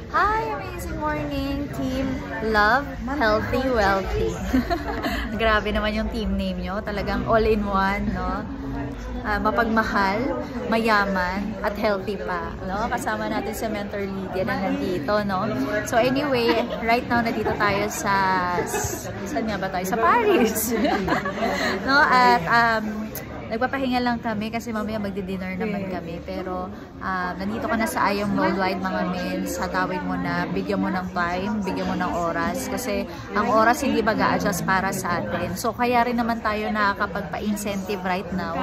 Hi, amazing morning, Team Love, Healthy, Wealthy. Grabe naman yung team name nyo. Talagang all-in-one, no? Mapagmahal, mayaman, at healthy pa, no? Kasama natin si Mentor Lydia na nandito, no? So anyway, right now nandito tayo sa saan nga ba tayo? Sa Paris. No? At nagpapahinga lang kami kasi mamaya magdi-dinner naman kami. Pero nandito ka na sa Ayong Worldwide, mga men. Hatawin mo na, bigyan mo ng time, bigyan mo ng oras. Kasi ang oras hindi mag-a-adjust para sa atin. So kaya rin naman tayo nakakapagpa-incentive right now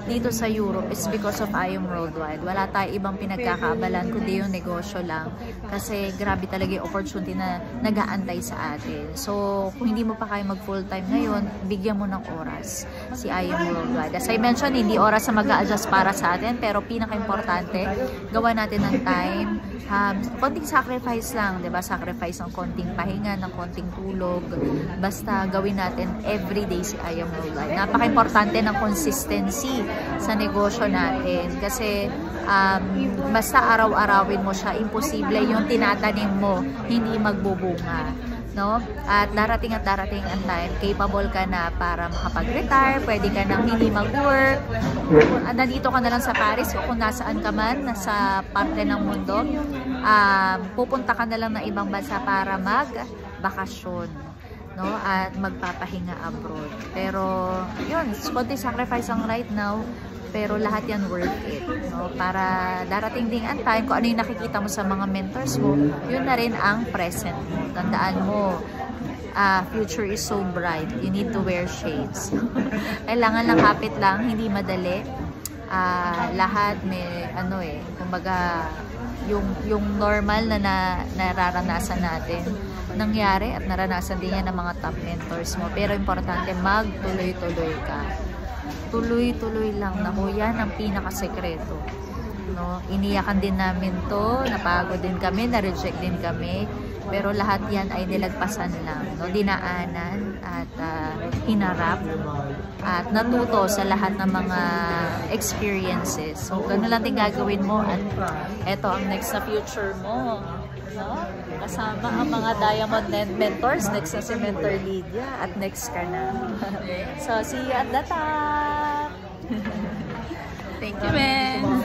dito sa Europe is because of Ayong Worldwide. Wala tayo ibang pinagkakabalan kundi yung negosyo lang. Kasi grabe talaga yung opportunity na nag-aantay sa atin. So kung hindi mo pa kayo mag full-time ngayon, bigyan mo ng oras si Ayong Worldwide. As I mentioned, hindi oras na mag-a-adjust para sa atin, pero pinaka-importante, gawa natin ng time. Konting sacrifice lang, diba? Sacrifice ng konting pahinga, ng konting tulog. Basta gawin natin everyday si Ayong Worldwide. Napaka-importante ng consistency sa negosyo natin. Kasi basta araw-arawin mo siya, imposible yung tinatanim mo, hindi magbubunga. No? At darating ang time, capable ka na para makapag-retire, pwede ka nang hindi mag-work. Nandito ka na lang sa Paris o kung nasaan ka man, nasa parte ng mundo, pupunta ka na lang ng ibang bansa para mag-bakasyon, no? At magpapahinga abroad. Pero yun, konti sacrifice ang right now, pero lahat yan worth it, no? Para darating ding ang time, kung ano yung nakikita mo sa mga mentors mo, yun na rin ang present mo. Tandaan mo, future is so bright. You need to wear shades. Kailangan lang kapit lang, hindi madali. Lahat may kumbaga yung normal na nararanasan natin nangyari at naranasan din yan ng mga top mentors mo. Pero importante, magtuloy-tuloy ka. Tuloy-tuloy lang na yan ang pinakasekreto, no? Iniyakan din namin to, napagod din kami, na-reject din kami, pero lahat yan ay nilagpasan lang, no? Dinaanan at hinarap at natuto sa lahat ng mga experiences. So gano'n lang din gagawin mo at eto ang next na future mo, no? Kasama ang mga Diamond Mentors. Next na si Mentor Lydia at next ka na. So see you at the top. Thank you, man.